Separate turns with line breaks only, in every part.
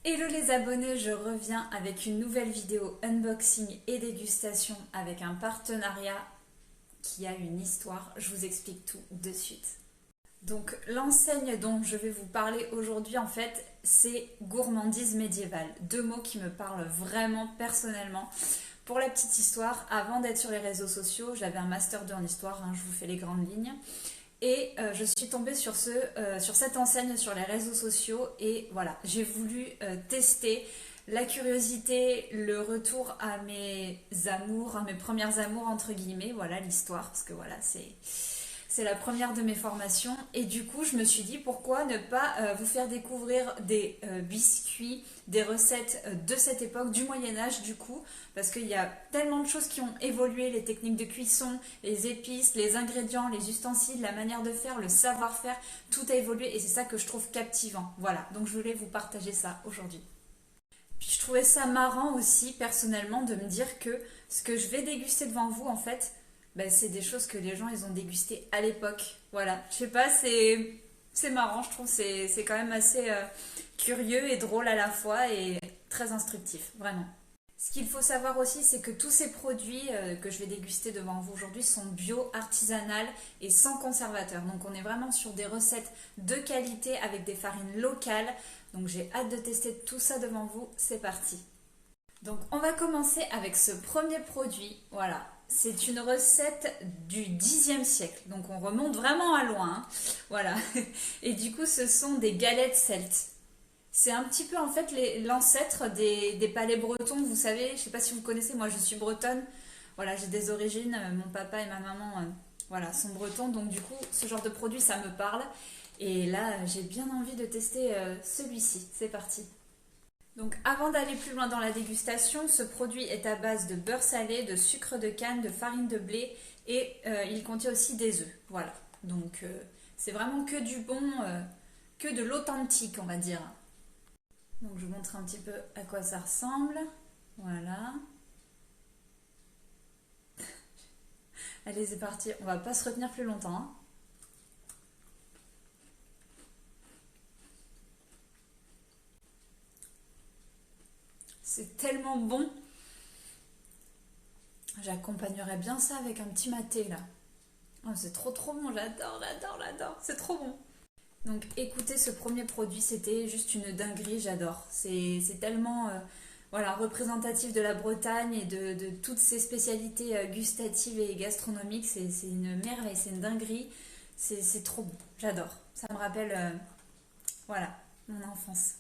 Hello les abonnés, je reviens avec une nouvelle vidéo unboxing et dégustation avec un partenariat qui a une histoire. Je vous explique tout de suite. Donc l'enseigne dont je vais vous parler aujourd'hui en fait c'est Gourmandise Médiévale. Deux mots qui me parlent vraiment personnellement. Pour la petite histoire, avant d'être sur les réseaux sociaux, j'avais un master 2 en histoire, je vous fais les grandes lignes. Et je suis tombée sur cette enseigne sur les réseaux sociaux et voilà, j'ai voulu tester la curiosité, le retour à mes amours, à mes premières amours entre guillemets, voilà l'histoire, parce que voilà, c'est la première de mes formations. Et du coup, je me suis dit pourquoi ne pas vous faire découvrir des biscuits, des recettes de cette époque, du Moyen-Âge du coup, parce qu'il y a tellement de choses qui ont évolué, les techniques de cuisson, les épices, les ingrédients, les ustensiles, la manière de faire, le savoir-faire, tout a évolué et c'est ça que je trouve captivant. Voilà, donc je voulais vous partager ça aujourd'hui. Puis je trouvais ça marrant aussi personnellement de me dire que ce que je vais déguster devant vous en fait, ben, c'est des choses que les gens ils ont dégustées à l'époque. Voilà, je sais pas, c'est marrant, je trouve c'est quand même assez curieux et drôle à la fois et très instructif, vraiment. Ce qu'il faut savoir aussi, c'est que tous ces produits que je vais déguster devant vous aujourd'hui sont bio, artisanales et sans conservateur. Donc on est vraiment sur des recettes de qualité avec des farines locales. Donc j'ai hâte de tester tout ça devant vous. C'est parti. Donc on va commencer avec ce premier produit. Voilà, c'est une recette du Xe siècle. Donc on remonte vraiment à loin. Voilà. Et du coup ce sont des galettes celtes. C'est un petit peu en fait l'ancêtre des palais bretons, vous savez, je ne sais pas si vous connaissez, moi je suis bretonne, voilà, j'ai des origines, mon papa et ma maman voilà, sont bretons, donc du coup ce genre de produit ça me parle. Et là j'ai bien envie de tester celui-ci, c'est parti. Donc avant d'aller plus loin dans la dégustation, ce produit est à base de beurre salé, de sucre de canne, de farine de blé et il contient aussi des œufs, voilà. Donc c'est vraiment que du bon, que de l'authentique on va dire. Donc je vous montre un petit peu à quoi ça ressemble. Voilà. Allez, c'est parti. On va pas se retenir plus longtemps. C'est tellement bon. J'accompagnerais bien ça avec un petit maté là. Oh, c'est trop bon. J'adore. C'est trop bon. Donc écoutez, ce premier produit, c'était juste une dinguerie. J'adore. C'est tellement voilà, représentatif de la Bretagne et de toutes ses spécialités gustatives et gastronomiques. C'est une merveille, c'est une dinguerie. C'est trop bon. J'adore. Ça me rappelle voilà, mon enfance.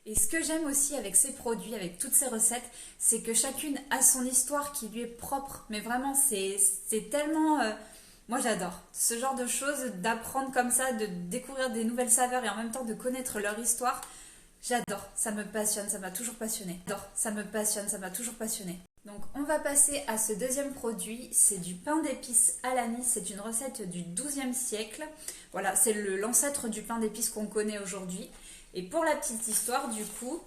Et ce que j'aime aussi avec ces produits, avec toutes ces recettes, c'est que chacune a son histoire qui lui est propre. Mais vraiment, c'est tellement... moi, j'adore ce genre de choses, d'apprendre comme ça, de découvrir des nouvelles saveurs et en même temps de connaître leur histoire. J'adore, ça me passionne, ça m'a toujours passionné. J'adore, ça me passionne, ça m'a toujours passionné. Donc on va passer à ce deuxième produit, c'est du pain d'épices à l'anis, c'est une recette du XIIe siècle. Voilà, c'est l'ancêtre du pain d'épices qu'on connaît aujourd'hui. Et pour la petite histoire du coup,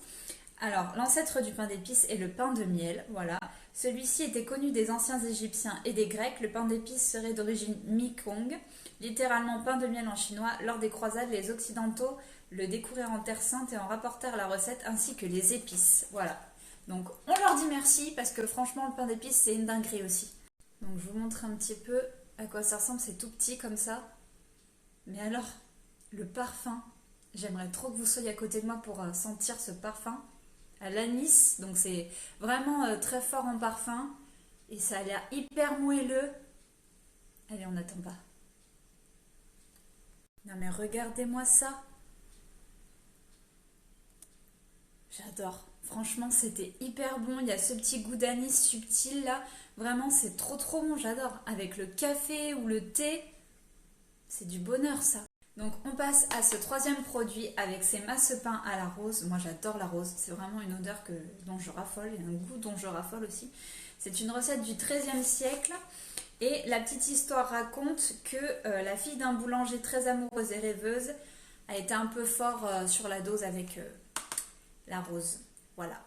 alors l'ancêtre du pain d'épices est le pain de miel, voilà. Celui-ci était connu des anciens Égyptiens et des Grecs. Le pain d'épices serait d'origine Mekong, littéralement pain de miel en chinois. Lors des croisades, les Occidentaux le découvrirent en Terre Sainte et en rapportèrent la recette ainsi que les épices. Voilà. Donc on leur dit merci parce que franchement le pain d'épices c'est une dinguerie aussi. Donc je vous montre un petit peu à quoi ça ressemble, c'est tout petit comme ça. Mais alors, le parfum, j'aimerais trop que vous soyez à côté de moi pour sentir ce parfum à l'anis, donc c'est vraiment très fort en parfum et ça a l'air hyper moelleux. Allez, on n'attend pas. Non mais regardez-moi ça. J'adore. Franchement, c'était hyper bon. Il y a ce petit goût d'anis subtil là. Vraiment, c'est trop bon. J'adore. Avec le café ou le thé, c'est du bonheur ça. Donc on passe à ce troisième produit avec ces massepains à la rose. Moi j'adore la rose, c'est vraiment une odeur dont je raffole et un goût dont je raffole aussi. C'est une recette du XIIIe siècle et la petite histoire raconte que la fille d'un boulanger très amoureuse et rêveuse a été un peu fort sur la dose avec la rose. Voilà,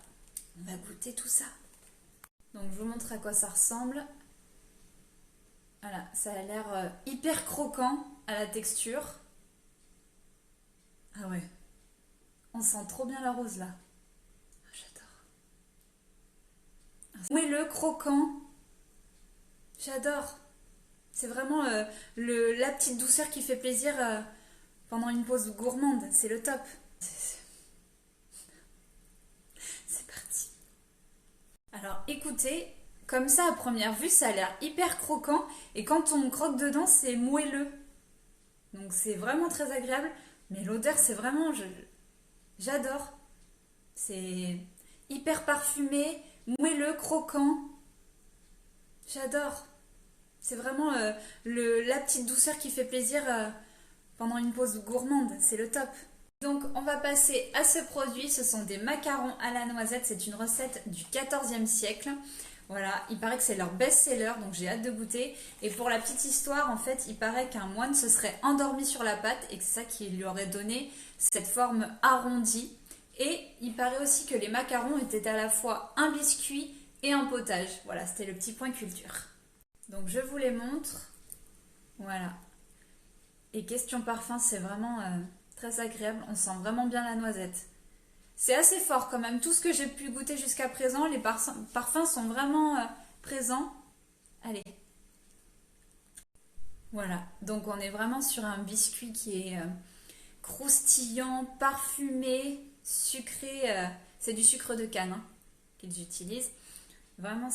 on va goûter tout ça. Donc je vous montre à quoi ça ressemble. Voilà, ça a l'air hyper croquant à la texture. Ah ouais, on sent trop bien la rose là. Moelleux, croquant. J'adore. C'est vraiment la petite douceur qui fait plaisir pendant une pause gourmande. C'est le top. C'est parti. Alors écoutez, comme ça à première vue, ça a l'air hyper croquant. Et quand on croque dedans, c'est moelleux. Donc c'est vraiment très agréable. Mais l'odeur, c'est vraiment... J'adore. C'est hyper parfumé, moelleux, croquant. J'adore. C'est vraiment la petite douceur qui fait plaisir pendant une pause gourmande. C'est le top. Donc on va passer à ce produit. Ce sont des macarons à la noisette. C'est une recette du XIVe siècle. Voilà, il paraît que c'est leur best-seller, donc j'ai hâte de goûter. Et pour la petite histoire, en fait, il paraît qu'un moine se serait endormi sur la pâte et que c'est ça qui lui aurait donné cette forme arrondie. Et il paraît aussi que les macarons étaient à la fois un biscuit et un potage. Voilà, c'était le petit point culture. Donc je vous les montre. Voilà. Et question parfum, c'est vraiment très agréable. On sent vraiment bien la noisette. C'est assez fort quand même. Tout ce que j'ai pu goûter jusqu'à présent, les parfums sont vraiment présents. Allez. Voilà. Donc on est vraiment sur un biscuit qui est croustillant, parfumé, sucré. C'est du sucre de canne qu'ils utilisent. Vraiment,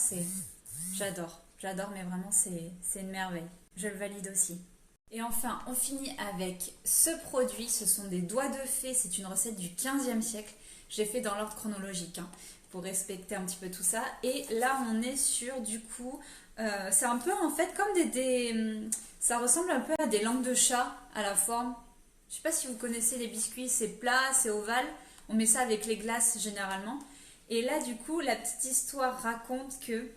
j'adore. J'adore, mais vraiment, c'est une merveille. Je le valide aussi. Et enfin, on finit avec ce produit. Ce sont des doigts de fée. C'est une recette du XVe siècle. J'ai fait dans l'ordre chronologique pour respecter un petit peu tout ça. Et là, on est sur du coup... c'est un peu en fait comme ça ressemble un peu à des langues de chat à la forme. Je ne sais pas si vous connaissez les biscuits. C'est plat, c'est ovale. On met ça avec les glaces généralement. Et là, du coup, la petite histoire raconte que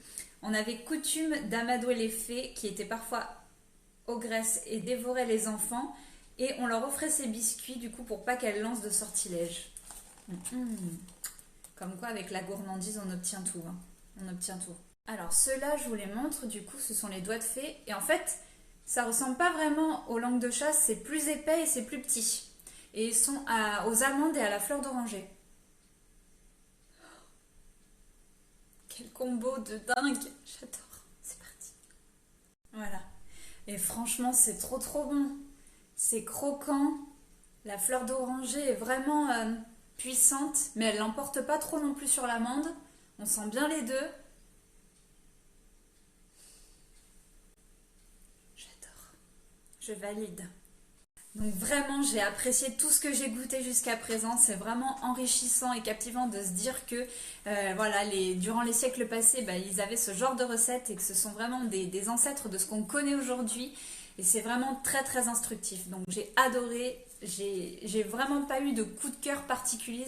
on avait coutume d'amadouer les fées qui étaient parfois ogresses et dévoraient les enfants. Et on leur offrait ces biscuits, du coup, pour pas qu'elles lancent de sortilèges. Comme quoi, avec la gourmandise, on obtient tout. On obtient tout. Alors, ceux-là, je vous les montre. Du coup, ce sont les doigts de fée. Et en fait, ça ressemble pas vraiment aux langues de chat. C'est plus épais et c'est plus petit. Et ils sont aux amandes et à la fleur d'oranger. Quel combo de dingue! J'adore. C'est parti. Voilà. Et franchement, c'est trop trop bon. C'est croquant. La fleur d'oranger est vraiment puissante, mais elle l'emporte pas trop non plus sur l'amande. On sent bien les deux. J'adore. Je valide. Donc vraiment, j'ai apprécié tout ce que j'ai goûté jusqu'à présent. C'est vraiment enrichissant et captivant de se dire que voilà, durant les siècles passés, ils avaient ce genre de recettes et que ce sont vraiment des ancêtres de ce qu'on connaît aujourd'hui. Et c'est vraiment très très instructif. Donc j'ai adoré. J'ai vraiment pas eu de coup de cœur particulier.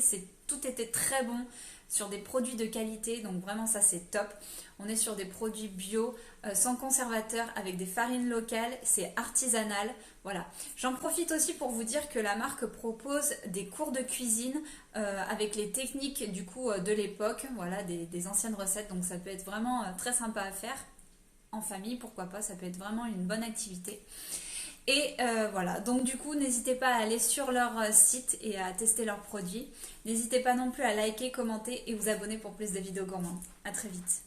Tout était très bon sur des produits de qualité. Donc vraiment ça c'est top. On est sur des produits bio, sans conservateur, avec des farines locales. C'est artisanal. Voilà. J'en profite aussi pour vous dire que la marque propose des cours de cuisine avec les techniques du coup de l'époque, voilà, des anciennes recettes. Donc ça peut être vraiment très sympa à faire en famille, pourquoi pas, ça peut être vraiment une bonne activité. Et voilà, donc du coup, n'hésitez pas à aller sur leur site et à tester leurs produits. N'hésitez pas non plus à liker, commenter et vous abonner pour plus de vidéos gourmandes. À très vite.